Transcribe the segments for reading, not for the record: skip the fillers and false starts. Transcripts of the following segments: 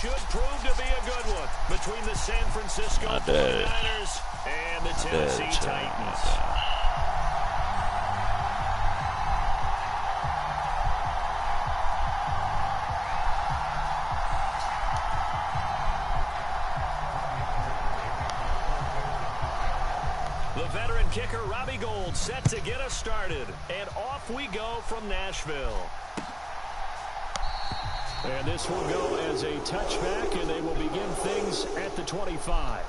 should prove to be a good one between the San Francisco 49ers and the Tennessee Titans. The veteran kicker, Robbie Gould, set to get us started. And off we go from Nashville. And this will go as a touchback, and they will begin things at the 25.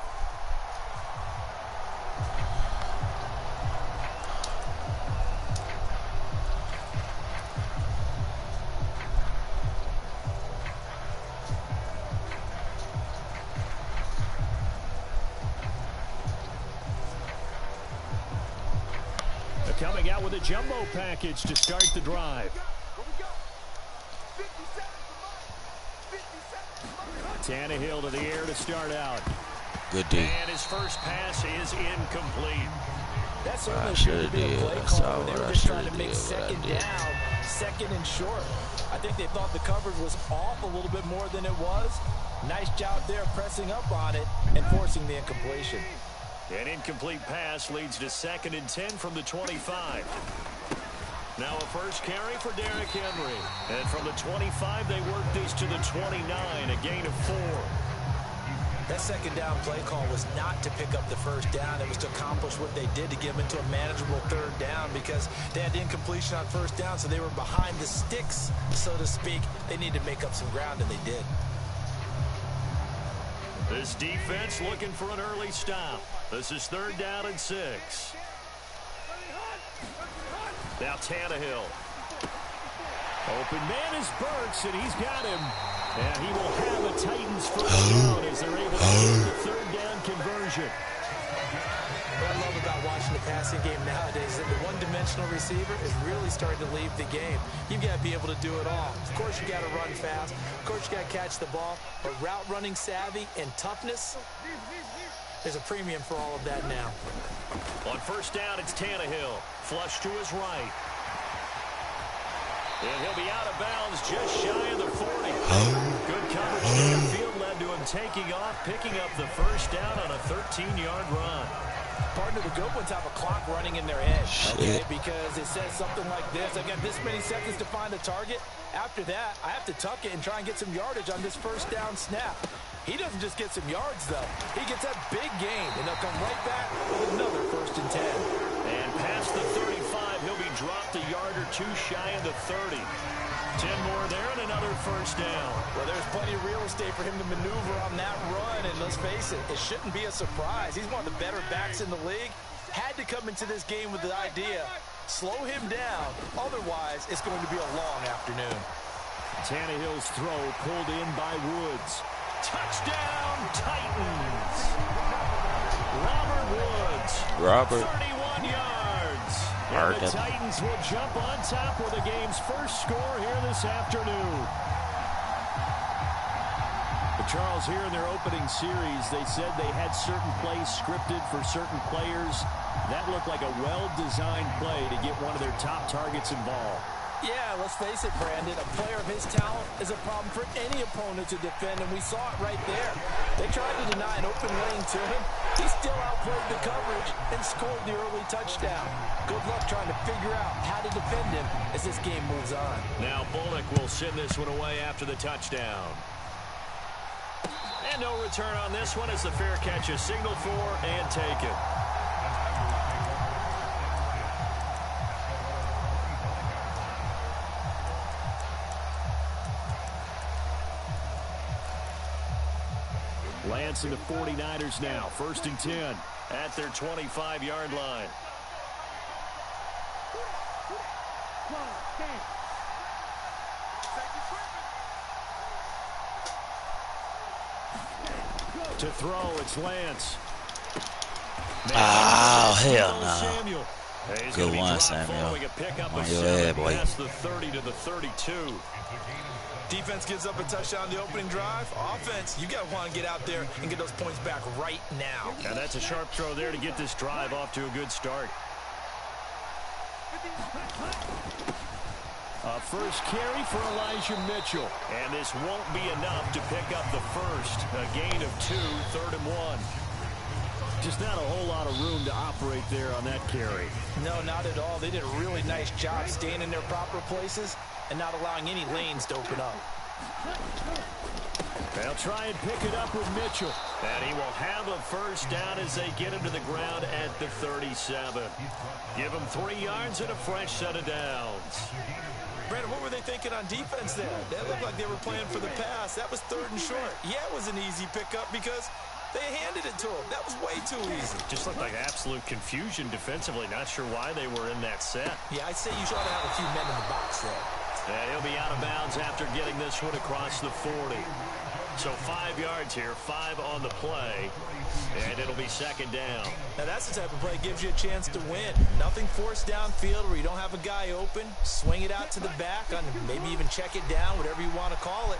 Coming out with a jumbo package to start the drive. Tannehill to the air to start out. Good D. And his first pass is incomplete. That's certainly should have been a play call when they were just trying to make second down, second and short. I think they thought the coverage was off a little bit more than it was. Nice job there pressing up on it and forcing the incompletion. An incomplete pass leads to 2nd and 10 from the 25. Now a first carry for Derrick Henry. And from the 25, they work this to the 29, a gain of 4. That second down play call was not to pick up the first down. It was to accomplish what they did to get them into a manageable third down because they had the incompletion on first down, so they were behind the sticks, so to speak. They needed to make up some ground, and they did. This defense looking for an early stop. This is 3rd down and 6. Now Tannehill. Open man is Burks, and he's got him. And he will have a Titans first down as they're able to get the 3rd down conversion. What I love about watching the passing game nowadays is that the one-dimensional receiver is really starting to leave the game. You've got to be able to do it all. Of course, you got to run fast. Of course, you got to catch the ball. But route running savvy and toughness, there's a premium for all of that now. On first down, it's Tannehill. Flush to his right. And he'll be out of bounds just shy of the 40. Good coverage downfield led to him taking off, picking up the first down on a 13-yard run. Partner, the good ones have a clock running in their head, okay? Because it says something like this. I've got this many seconds to find a target. After that, I have to tuck it and try and get some yardage on this first down snap. He doesn't just get some yards, though. He gets a big gain, and they'll come right back with another 1st and 10. And past the 35, he'll be dropped a yard or two shy of the 30. 10 more there and another first down. Well, there's plenty of real estate for him to maneuver on that run, and let's face it, it shouldn't be a surprise. He's one of the better backs in the league. Had to come into this game with the idea, slow him down, otherwise it's going to be a long afternoon. Tannehill's throw pulled in by Woods. Touchdown, Titans. Robert Woods. 31 yards. And the Titans will jump on top with the game's first score here this afternoon. But Charles, here in their opening series, they said they had certain plays scripted for certain players. That looked like a well-designed play to get one of their top targets involved. Yeah, let's face it, Brandon. A player of his talent is a problem for any opponent to defend, and we saw it right there. They tried to deny an open lane to him. He still outplayed the coverage and scored the early touchdown. Good luck trying to figure out how to defend him as this game moves on. Now Bullock will send this one away after the touchdown. And no return on this one as the fair catch is signaled for and taken. Lance and the 49ers now. 1st and 10 at their 25-yard line. To throw, it's Lance. Oh, hell no. Good one, Samuel. On your head, boy. That's the 30 to the 32. Defense gives up a touchdown on the opening drive. Offense, you got to want to get out there and get those points back right now. And that's a sharp throw there to get this drive off to a good start. A first carry for Elijah Mitchell. And this won't be enough to pick up the first. A gain of 2, 3rd and 1. Just not a whole lot of room to operate there on that carry. No, not at all. They did a really nice job staying in their proper places and not allowing any lanes to open up. They'll try and pick it up with Mitchell. And he will have a first down as they get him to the ground at the 37. Give him 3 yards and a fresh set of downs. Brandon, what were they thinking on defense there? That looked like they were playing for the pass. That was 3rd and short. Yeah, it was an easy pickup because they handed it to him. That was way too easy. Just looked like absolute confusion defensively. Not sure why they were in that set. Yeah, I'd say you ought to have a few men in the box there. And he'll be out of bounds after getting this one across the 40. So 5 yards here, 5 on the play, and it'll be 2nd down. Now that's the type of play that gives you a chance to win. Nothing forced downfield where you don't have a guy open. Swing it out to the back, on maybe even check it down, whatever you want to call it.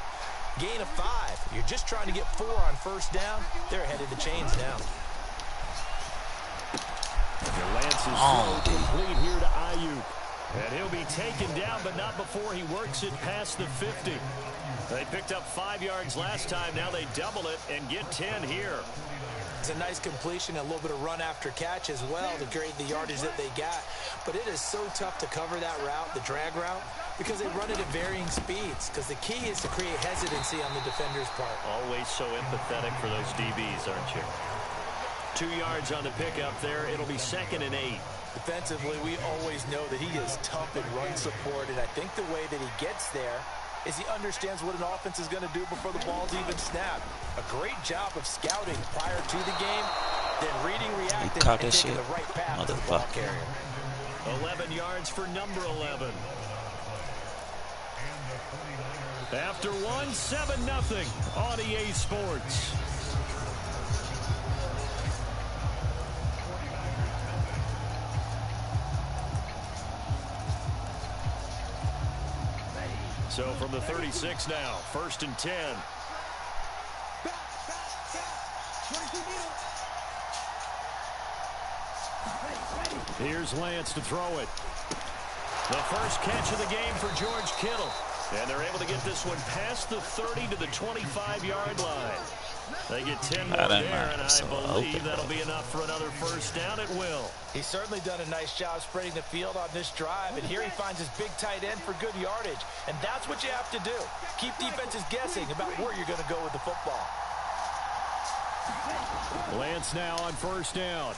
Gain of 5. You're just trying to get 4 on first down. They're ahead of the chains now. And Lance is complete here to Ayuk. And he'll be taken down, but not before he works it past the 50. They picked up 5 yards last time. Now they double it and get 10 here. It's a nice completion, a little bit of run after catch as well to create the yardage that they got. But it is so tough to cover that route, the drag route, because they run it at varying speeds. Because the key is to create hesitancy on the defender's part. Always so empathetic for those DBs, aren't you? 2 yards on the pickup there. It'll be 2nd and 8. Defensively, we always know that he is tough in run support, and I think the way that he gets there is he understands what an offense is going to do before the ball's even snapped. A great job of scouting prior to the game, then reading, reacting, and taking the right path to the ball carrier. 11 yards for number 11. After one, 7-0 on EA Sports. So from the 36 now, 1st and 10. Here's Lance to throw it. The first catch of the game for George Kittle. And they're able to get this one past the 30 to the 25-yard line. They get 10 more there, and I believe that'll be enough for another first down. It will. He's certainly done a nice job spreading the field on this drive, and here he finds his big tight end for good yardage. And that's what you have to do. Keep defenses guessing about where you're going to go with the football. Lance now on first down.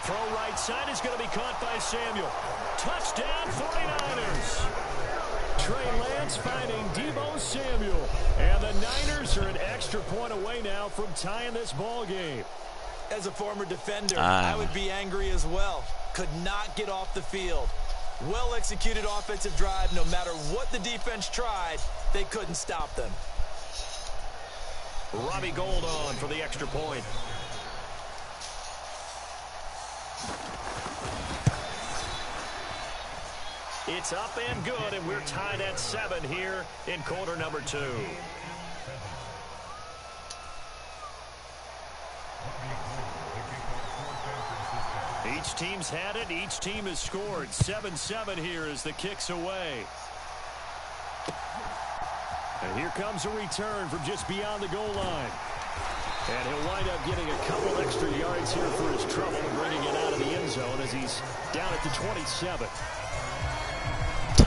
Throw right side is going to be caught by Samuel. Touchdown, 49ers. Trey Lance finding Deebo Samuel. And the Niners are an extra point away now from tying this ball game. As a former defender, I would be angry as well. Could not get off the field. Well-executed offensive drive. No matter what the defense tried, they couldn't stop them. Robbie Gould on for the extra point. It's up and good, and we're tied at 7 here in quarter number 2. Each team's had it. Each team has scored. 7-7 here as the kick's away. And here comes a return from just beyond the goal line. And he'll wind up getting a couple extra yards here for his trouble and bringing it out of the end zone as he's down at the 27.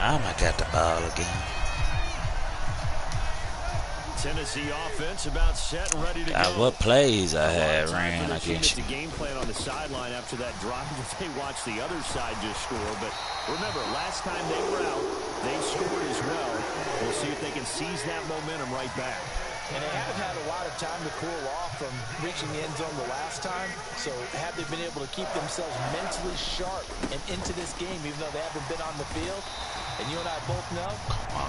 I got the ball again. Tennessee offense about set and ready to go. What plays I had ran against you. It's a game plan on the sideline after that drive that they watched the other side just score. But remember, last time they were out, they scored as well. We'll see if they can seize that momentum right back. And they haven't had a lot of time to cool off from reaching the end zone the last time. So have they been able to keep themselves mentally sharp and into this game, even though they haven't been on the field? And you and I both know,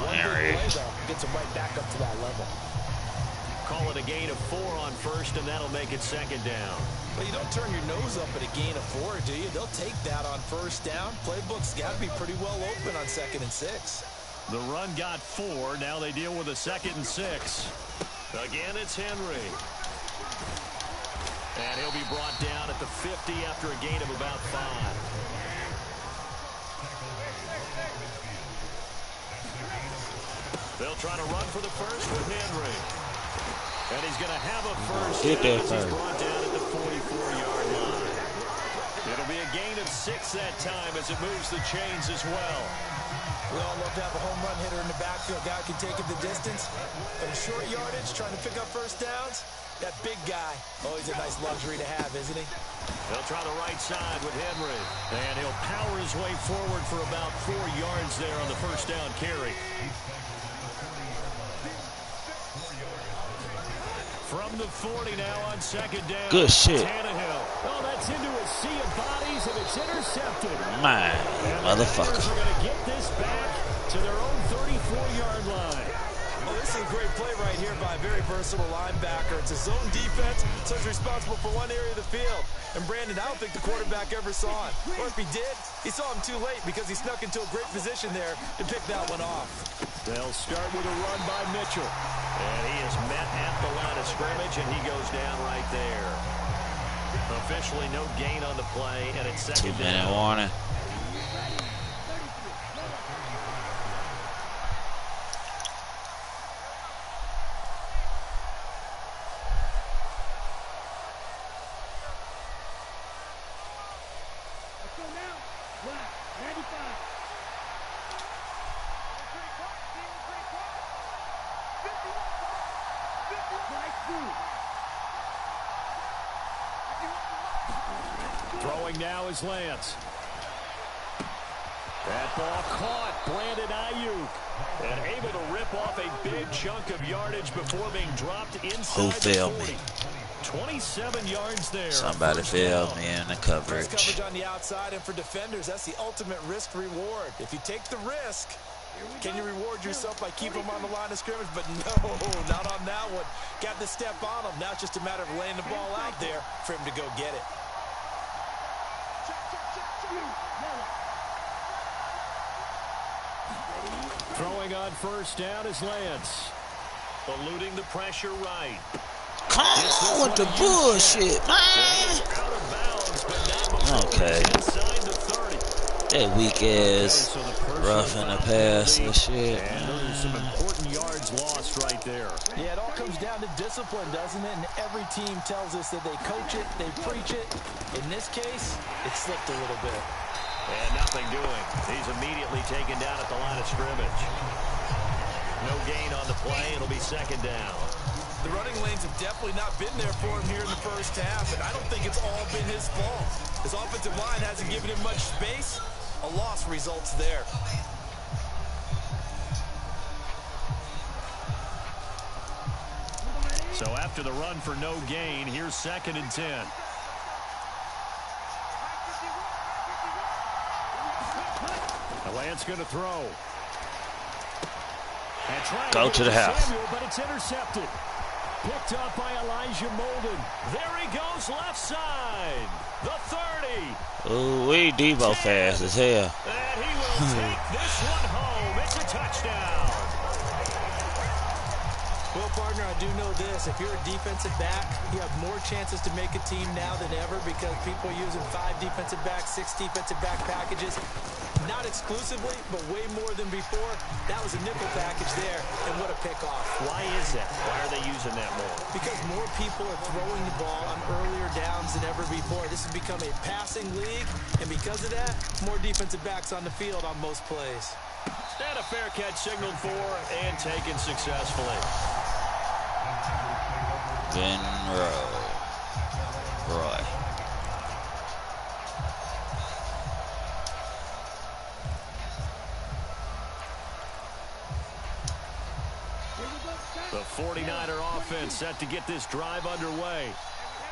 one big play, though, gets them right back up to that level. Call it a gain of 4 on first, and that'll make it 2nd down. But you don't turn your nose up at a gain of 4, do you? They'll take that on first down. Playbook's got to be pretty well open on 2nd and 6. The run got 4. Now they deal with a 2nd and 6. Again, it's Henry. And he'll be brought down at the 50 after a gain of about 5. try to run for the first with Henry. And he's going to have a first. Get that He's first. brought down at the 44-yard line. It'll be a gain of 6 that time as it moves the chains as well. We all love to have a home run hitter in the backfield. Guy can take it the distance. But in short yardage, trying to pick up first downs, that big guy, always a nice luxury to have, isn't he? He'll try the right side with Henry. And he'll power his way forward for about 4 yards there on the first down carry. From the 40 now on second down. Good shit. Tannehill. Oh, that's into a sea of bodies, and it's intercepted. My motherfucker. They're going to get this back to their own 34-yard line. Oh, this is a great play right here by a very versatile linebacker. It's a zone defense, so he's responsible for one area of the field. And Brandon, I don't think the quarterback ever saw it. Or if he did, he saw him too late because he snuck into a great position there to pick that one off. They'll start with a run by Mitchell. And he is met at the line of scrimmage, and he goes down right there. Officially no gain on the play, and it's second down. 2-minute warning. Throwing now is Lance. That ball caught. Brandon Ayuk. And able to rip off a big chunk of yardage before being dropped inside. Who failed the 40. me? 27 yards there. Somebody failed me in the coverage. Coverage on the outside, and for defenders, that's the ultimate risk reward. If you take the risk, can you reward yourself by keeping them on the line of scrimmage? But no, not on that one. Got the step on him. Now it's just a matter of laying the ball out there for him to go get it. Throwing on first down is Lance. Eluding the pressure right. Come on with the bullshit, man. Okay. That weak ass rough in the pass and shit. And those are some important yards lost right there. Yeah, it all comes down to discipline, doesn't it? And every team tells us that they coach it, they preach it. In this case, it slipped a little bit. And nothing doing. He's immediately taken down at the line of scrimmage. No gain on the play. It'll be second down. The running lanes have definitely not been there for him here in the first half, and I don't think it's all been his fault. His offensive line hasn't given him much space. A loss results there. So after the run for no gain, here's second and 10. Lance going to throw. And go to the house. Samuel, but it's intercepted. Picked up by Elijah Molden. There he goes, left side. The 30. Ooh, we Debo fast as hell. And he will take this one home. It's a touchdown. Well, partner, I do know this. If you're a defensive back, you have more chances to make a team now than ever because people are using 5 defensive backs, 6 defensive back packages. Not exclusively, but way more than before. That was a nickel package there, and what a pickoff. Why is that? Why are they using that more? Because more people are throwing the ball on earlier downs than ever before. This has become a passing league, and because of that, more defensive backs on the field on most plays. And a fair catch signaled for and taken successfully. Roy. The 49er offense set to get this drive underway.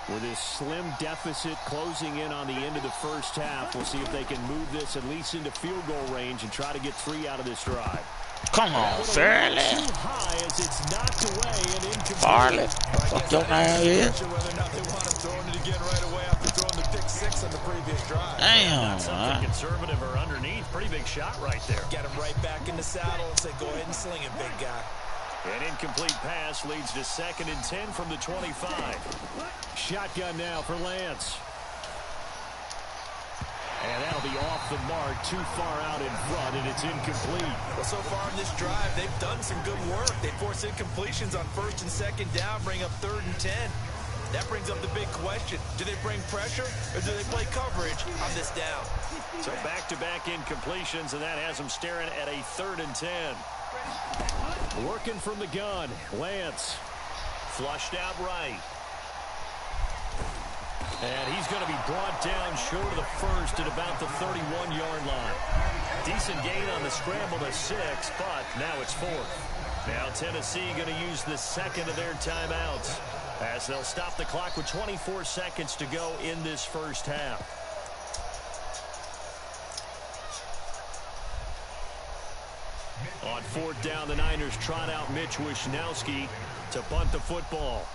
With this slim deficit closing in on the end of the first half, we'll see if they can move this at least into field goal range and try to get 3 out of this drive. Come on, Fairley. Too high as it's knocked away and incomplete. Farley. Fuck your name is. Whether or not they want him throwing it again right away after throwing the pick 6 on the previous drive. Damn, Something conservative or underneath. Pretty big shot right there. Get him right back in the saddle and say, go ahead and sling it, big guy. An incomplete pass leads to second and 10 from the 25. Shotgun now for Lance. And that'll be off the mark, too far out in front, and it's incomplete. Well, so far in this drive, they've done some good work. They force incompletions on 1st and 2nd down, bring up 3rd and 10. That brings up the big question. Do they bring pressure, or do they play coverage on this down? So back-to-back incompletions, and that has them staring at a 3rd and 10. Working from the gun, Lance. Flushed out right. And he's going to be brought down short of the first at about the 31-yard line. Decent gain on the scramble to 6, but now it's 4th. Now Tennessee going to use the second of their timeouts as they'll stop the clock with 24 seconds to go in this first half. On 4th down, the Niners trot out Mitch Wishnowski to punt the football.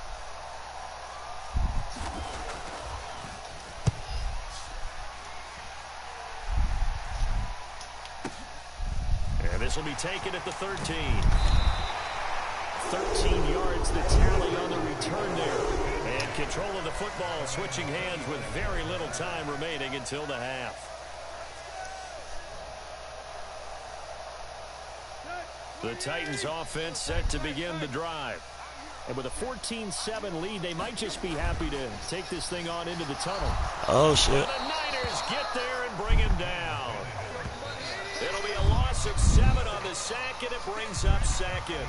And this will be taken at the 13. 13 yards, the tally on the return there. And control of the football, switching hands with very little time remaining until the half. The Titans offense set to begin the drive. And with a 14-7 lead, they might just be happy to take this thing on into the tunnel. Oh, shit. And the Niners get there and bring him down. It'll be a loss of 7 on the sack, and it brings up 2nd.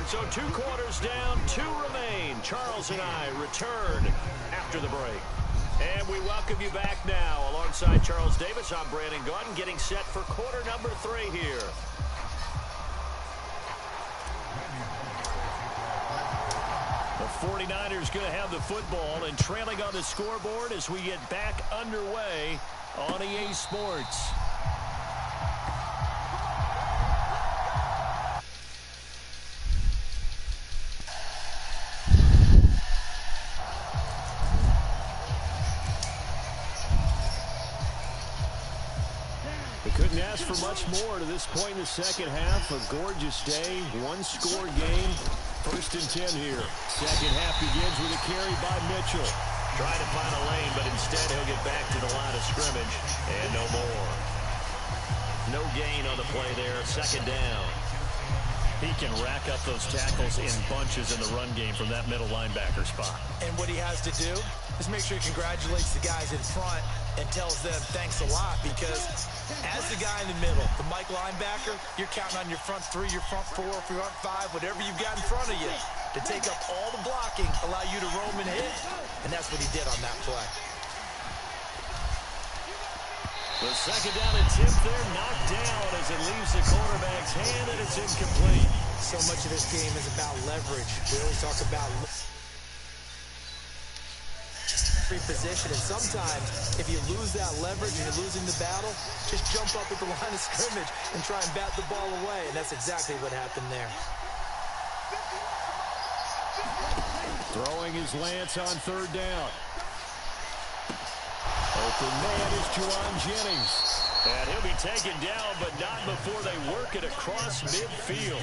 So 2 quarters down, 2 remain. Charles and I return after the break. And we welcome you back now. Alongside Charles Davis, I'm Brandon Gaudin, getting set for quarter number 3 here. The 49ers going to have the football and trailing on the scoreboard as we get back underway on EA Sports. Couldn't ask for much more to this point in the second half. A gorgeous day, 1-score game. 1st and 10 here. Second half begins with a carry by Mitchell. Trying to find a lane, but instead he'll get back to the line of scrimmage. And no more. No gain on the play there. 2nd down. He can rack up those tackles in bunches in the run game from that middle linebacker spot. And what he has to do is make sure he congratulates the guys in front and tells them thanks a lot, because as the guy in the middle, the Mike linebacker, you're counting on your front 3, your front 4, your front 5, whatever you've got in front of you to take up all the blocking, allow you to roam and hit. And that's what he did on that play. The 2nd down attempt there knocked down as it leaves the quarterback's hand, and it's incomplete. So much of this game is about leverage. We always talk about position, and sometimes if you lose that leverage and you're losing the battle, just jump up at the line of scrimmage and try and bat the ball away, and that's exactly what happened there. Throwing his Lance on 3rd down. Open man is Juwan Jennings. And he'll be taken down, but not before they work it across midfield.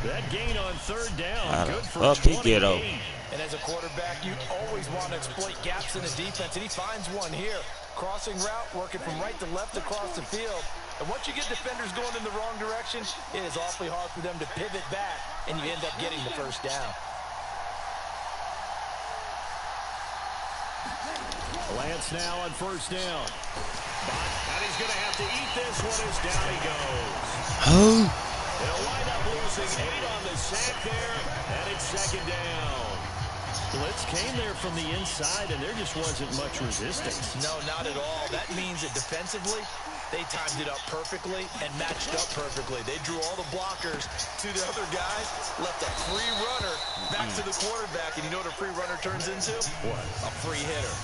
That gain on 3rd down, good for 28. And as a quarterback, you always want to exploit gaps in the defense, and he finds one here. Crossing route, working from right to left across the field. And once you get defenders going in the wrong direction, it is awfully hard for them to pivot back, and you end up getting the 1st down. Lance now on 1st down. And he's going to have to eat this one as down he goes. Oh. They'll wind up losing 8 on the sack there, and it's 2nd down. Blitz came there from the inside, and there just wasn't much resistance. No, not at all. That means that defensively, they timed it up perfectly and matched up perfectly. They drew all the blockers to the other guys, left a free runner back to the quarterback, and you know what a free runner turns into? What? A free hitter.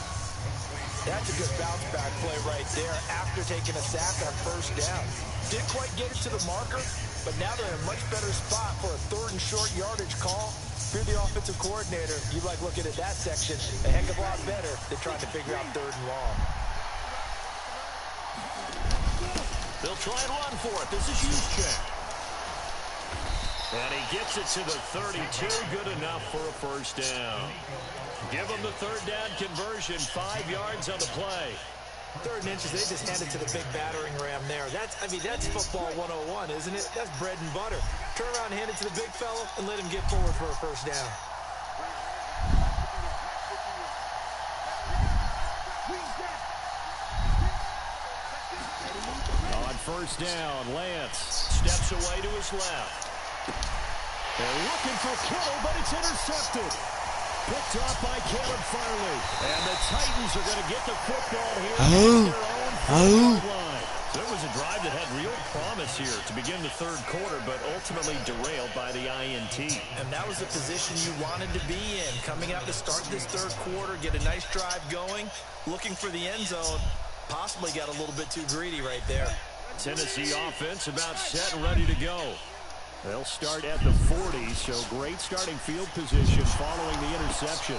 That's a good bounce back play right there after taking a sack on 1st down. Didn't quite get it to the marker, but now they're in a much better spot for a 3rd and short yardage call. If you're the offensive coordinator, you like looking at that section a heck of a lot better than trying to figure out 3rd and long. They'll try and run for it. This is Juszczyk. And he gets it to the 32. Good enough for a 1st down. Give them the 3rd down conversion. 5 yards on the play. 3rd and inches, they just hand it to the big battering ram there. That's football 101, isn't it? That's bread and butter. Turn around and hand it to the big fella and let him get forward for a first down. On first down, Lance steps away to his left. They're looking for Kittle, but it's intercepted. Picked off by Caleb Farley. And the Titans are going to get the football here at their own 4-yard line. So it was a drive that had real promise here to begin the 3rd quarter, but ultimately derailed by the INT. And that was the position you wanted to be in. Coming out to start this 3rd quarter, get a nice drive going, looking for the end zone. Possibly got a little bit too greedy right there. Tennessee offense about set and ready to go. They'll start at the 40, so great starting field position following the interception.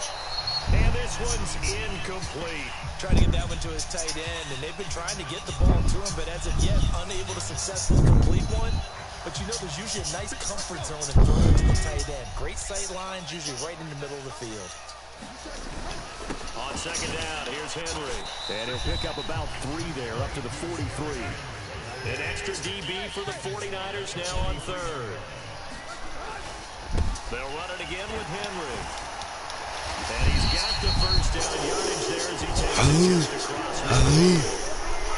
And this one's incomplete. Trying to get that one to his tight end, and they've been trying to get the ball to him, but as of yet, unable to successfully complete one. But you know there's usually a nice comfort zone in throwing to the tight end. Great sight lines, usually right in the middle of the field. On second down, here's Henry. And he'll pick up about 3 there, up to the 43. An extra DB for the 49ers now on 3rd. They'll run it again with Henry. And he's got the first down yardage there as he takes it just across.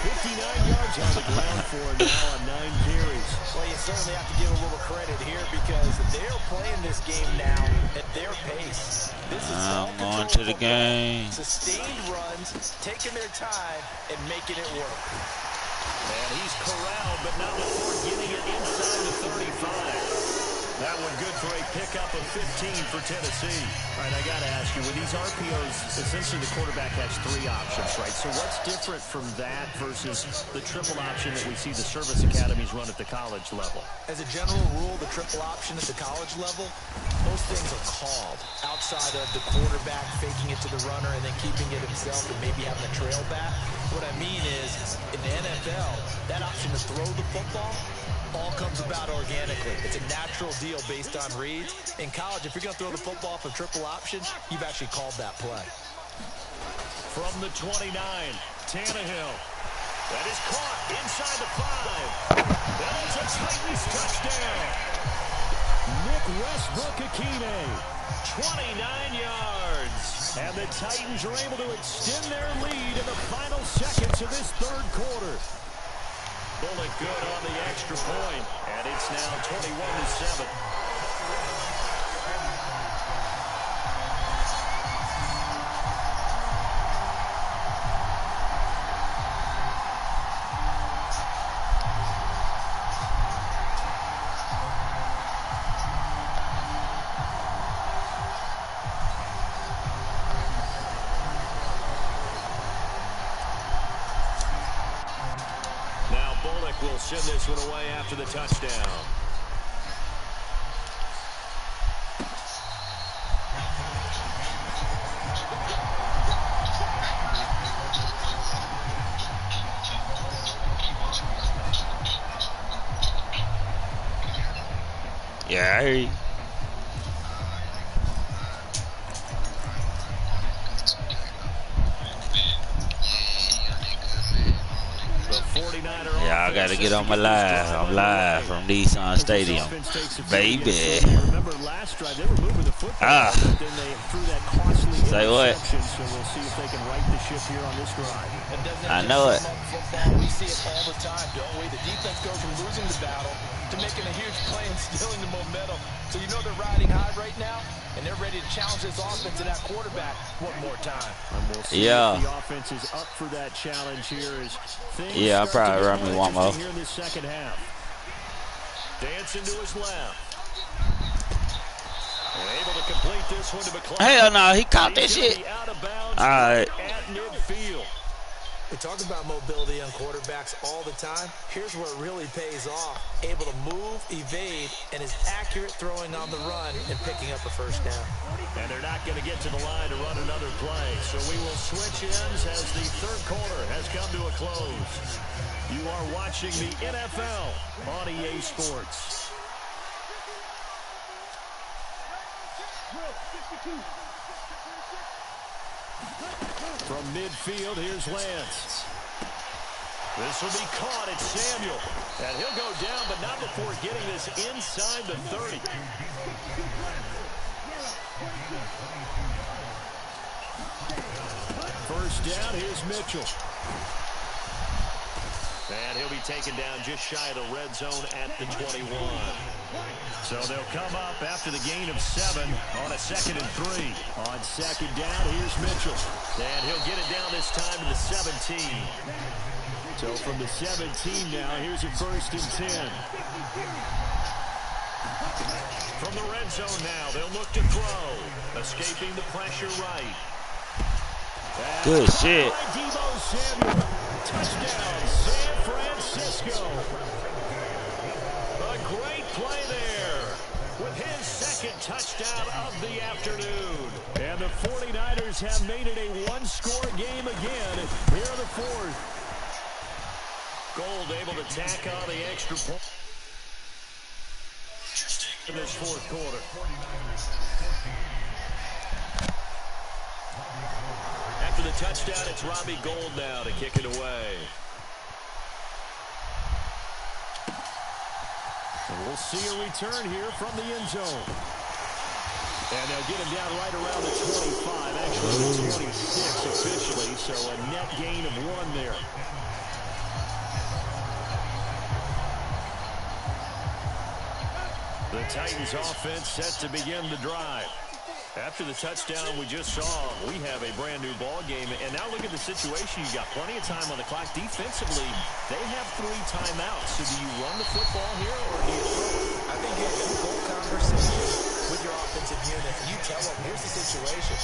59 yards on the ground for him now on 9 carries. Well, you certainly have to give a little credit here because they're playing this game now at their pace. This is I'm on to the game. Sustained runs, taking their time, and making it work. And he's corralled, but not before getting it inside the 35. That one good for a pickup of 15 for Tennessee. All right, I got to ask you, with these RPOs, essentially the quarterback has 3 options, right? So what's different from that versus the triple option that we see the service academies run at the college level? As a general rule, the triple option at the college level, most things are called outside of the quarterback faking it to the runner and then keeping it himself and maybe having a trail back. What I mean is, in the NFL, that option to throw the football all comes about organically. It's a natural deal based on reads. In college, if you're going to throw the football for triple option, you've actually called that play. From the 29, Tannehill. That is caught inside the 5. That's a Titans touchdown. Nick Westbrook-Akine, 29 yards. And the Titans are able to extend their lead in the final seconds of this 3rd quarter. Bullet good on the extra point, and it's now 21-7. Will send this one away after the touchdown. Yeah, I hear you. Yeah, I got to get on my live. I'm live from Nissan Stadium. Baby. Ah. Say what? I know it. We see it all the time, don't we? The defense goes from losing the battle to making a huge play and stealing the momentum. So you know they're riding high right now, and they're ready to challenge this offense and that quarterback one more time. And we'll see if the offense is up for that challenge here as things I'll probably run me one more. Here in this second half. Dancing to his left. And able to complete this one to McClellan. Hell no, he caught that shit. All right. At midfield. We talk about mobility on quarterbacks all the time. Here's where it really pays off. Able to move, evade, and is accurate throwing on the run and picking up a first down. And they're not going to get to the line to run another play. So we will switch ends as the 3rd quarter has come to a close. You are watching the NFL on EA Sports. From midfield, here's Lance. This will be caught at Samuel. And he'll go down, but not before getting this inside the 30. First down, here's Mitchell. And he'll be taken down just shy of the red zone at the 21. So they'll come up after the gain of 7 on a 2nd and 3. On 2nd down, here's Mitchell. And he'll get it down this time to the 17. So from the 17 now, here's a 1st and 10. From the red zone now, they'll look to throw. Escaping the pressure right. Good shit. Touchdown, San Francisco. A great play there with his 2nd touchdown of the afternoon. And the 49ers have made it a one-score game again here in the 4th. Gold able to tack on the extra point in this 4th quarter. After the touchdown, it's Robbie Gould now to kick it away. And we'll see a return here from the end zone. And they'll get him down right around the 25, actually the 26 officially, so a net gain of 1 there. The Titans offense set to begin the drive. After the touchdown we just saw, we have a brand new ball game. And now look at the situation. You got plenty of time on the clock. Defensively, they have 3 timeouts. So do you run the football here or do you throw it? I think you have a full conversation with your offensive unit. You tell them, here's the situation.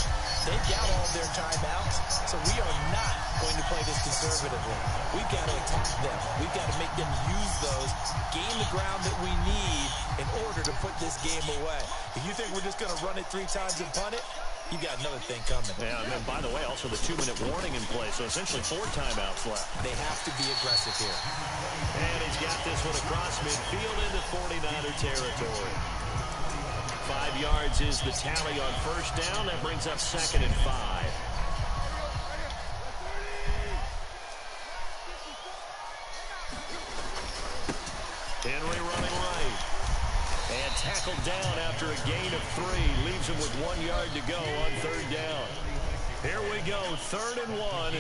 They've got all their timeouts, so we are not going to play this conservatively. We've got to attack them. We've got to make them use those, gain the ground that we need in order to put this game away. If you think we're just going to run it 3 times and punt it, you got another thing coming. Yeah, and then, by the way, also the 2-minute warning in play, so essentially 4 timeouts left. They have to be aggressive here. And he's got this one across midfield into 49er territory. 5 yards is the tally on 1st down. That brings up 2nd and 5. Henry running right. And tackled down after a gain of 3. Leaves him with 1 yard to go on 3rd down. Here we go, 3rd and 1.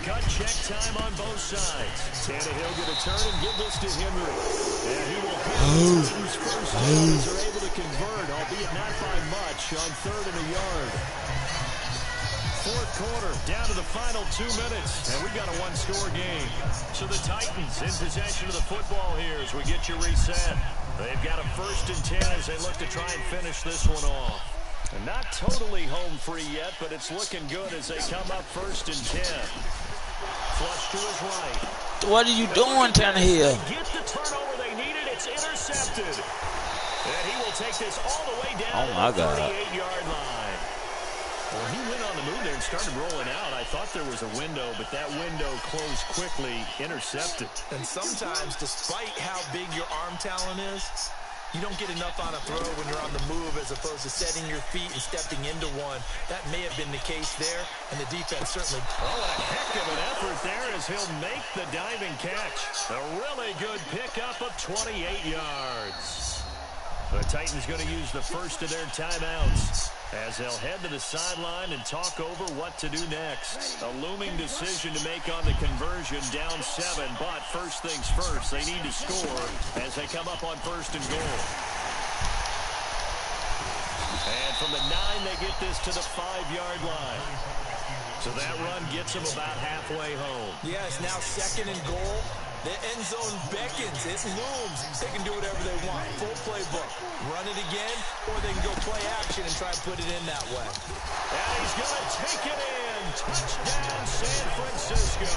Gut check time on both sides. Tannehill going to turn and give this to Henry. And he will hit his first down as they're able to convert, albeit not by much, on 3rd and a yard. 4th quarter, down to the final 2 minutes, and we've got a one-score game. So the Titans in possession of the football here as we get you reset. They've got a 1st and 10 as they look to try and finish this one off. And not totally home free yet, but it's looking good as they come up 1st and 10. Flush to his right. What are you doing, Tannehill? They get the turnover they needed. It's intercepted. And he will take this all the way down to the 38-yard line. Well, he went on the move there and started rolling out. I thought there was a window, but that window closed quickly, intercepted. And sometimes, despite how big your arm talent is, you don't get enough on a throw when you're on the move as opposed to setting your feet and stepping into one. That may have been the case there, and the defense certainly. Oh, a heck of an effort there as he'll make the diving catch. A really good pickup of 28 yards. The Titans going to use the first of their timeouts as they'll head to the sideline and talk over what to do next. A looming decision to make on the conversion, down 7, but first things first, they need to score as they come up on 1st and goal. And from the 9, they get this to the 5-yard line. So that run gets them about halfway home. Yes, now 2nd and goal. The end zone beckons. It looms. They can do whatever they want. Full playbook. Run it again, or they can go play action and try and put it in that way. And he's going to take it in. Touchdown, San Francisco.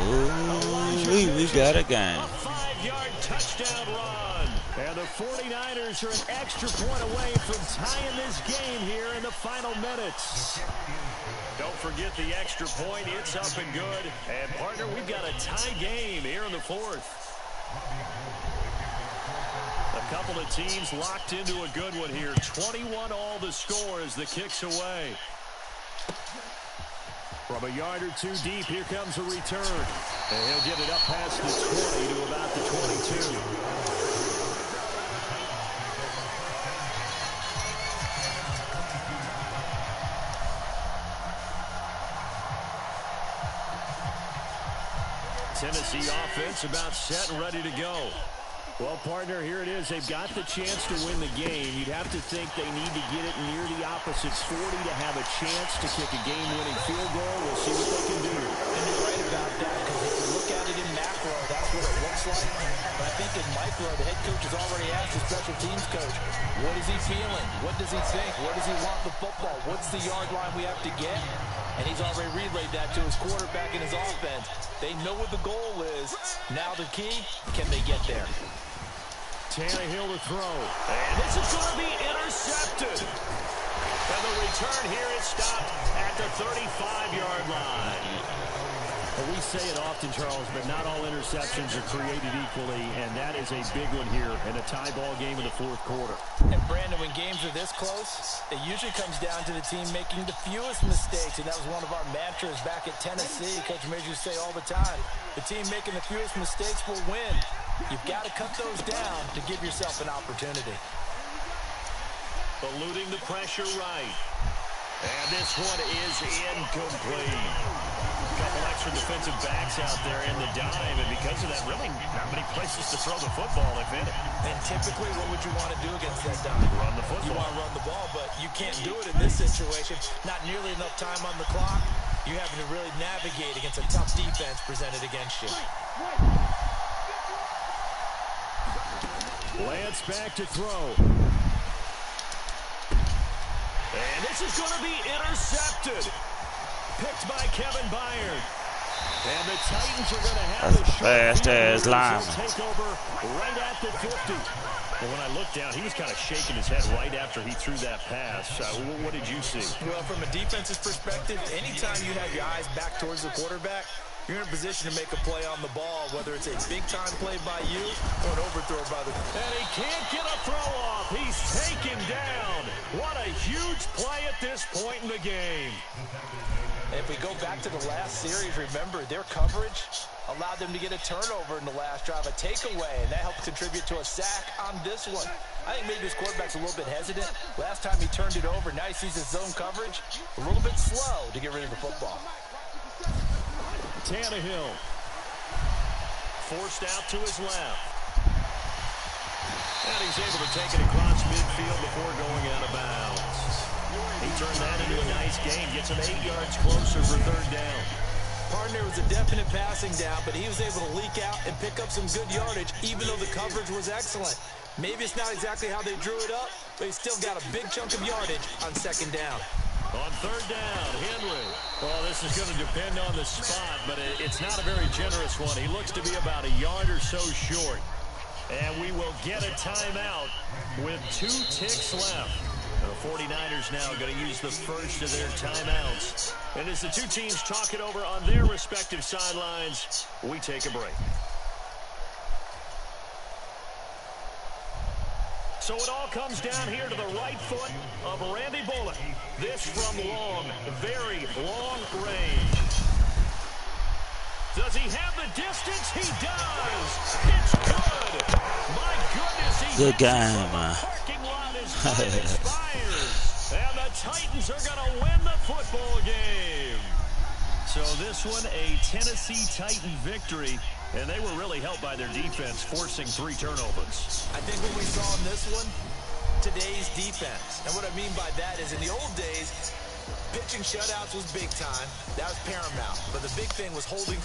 Ooh, we got a game. A 5-yard touchdown run. And the 49ers are an extra point away from tying this game here in the final minutes. Don't forget the extra point. It's up and good. And, partner, we've got a tie game here in the 4th. A couple of teams locked into a good one here. 21 all the score as the kick's away. From a yard or 2 deep, here comes a return. And he'll get it up past the 20 to about the 22. Tennessee offense about set and ready to go. Well, partner, here it is. They've got the chance to win the game. You'd have to think they need to get it near the opposite's 40 to have a chance to kick a game-winning field goal. We'll see what they can do. And you're right about that, because if you look at it in macro, that's what it looks like. But I think in micro, the head coach has already asked the special teams coach, what is he feeling? What does he think? Where does he want the football? What's the yard line we have to get? And he's already relayed that to his quarterback and his offense. They know what the goal is. Now the key, can they get there? Tannehill to throw. And this is going to be intercepted. And the return here is stopped at the 35-yard line. Well, we say it often, Charles, but not all interceptions are created equally, and that is a big one here in a tie ball game in the fourth quarter. And, Brandon, when games are this close, it usually comes down to the team making the fewest mistakes, and that was one of our mantras back at Tennessee. Coach Major used to say all the time, the team making the fewest mistakes will win. You've got to cut those down to give yourself an opportunity. Eluding the pressure right. And this one is incomplete. A couple extra defensive backs out there in the dime, and because of that, really not many places to throw the football, if any. And typically, what would you want to do against that dime? Run the football. You want to run the ball, but you can't do it in this situation. Not nearly enough time on the clock. You're having to really navigate against a tough defense presented against you. Lance back to throw. And this is going to be intercepted. Picked by Kevin Byard. And the Titans are going to have a fast-ass lineman. Take over right at the 50. Well, when I looked down, he was kind of shaking his head right after he threw that pass. What did you see? Well, from a defensive perspective, anytime you have your eyes back towards the quarterback, you're in a position to make a play on the ball, whether it's a big-time play by you or an overthrow by the... And he can't get a throw off. He's taken down. What a huge play at this point in the game. If we go back to the last series, remember, their coverage allowed them to get a turnover in the last drive, a takeaway, and that helped contribute to a sack on this one. I think maybe his quarterback's a little bit hesitant. Last time he turned it over, now he sees his zone coverage a little bit slow to get rid of the football. Tannehill forced out to his left. And he's able to take it across midfield before going out of bounds. He turned that into a nice gain, gets him 8 yards closer for third down. Partner was a definite passing down, but he was able to leak out and pick up some good yardage, even though the coverage was excellent. Maybe it's not exactly how they drew it up, but he still got a big chunk of yardage on second down. On third down, Henry. Well, this is going to depend on the spot, but it's not a very generous one. He looks to be about a yard or so short. And we will get a timeout with 2 ticks left. The 49ers now going to use the first of their timeouts. And as the two teams talk it over on their respective sidelines, we take a break. So it all comes down here to the right foot of Randy Bullock. This from long, very long range. Does he have the distance? He does. It's good. My goodness, he good game, man. Parking lot is expires. And the Titans are going to win the football game. So this one, a Tennessee Titan victory. And they were really helped by their defense, forcing 3 turnovers. I think what we saw in this one, today's defense. And what I mean by that is in the old days, pitching shutouts was big time. That was paramount. But the big thing was holding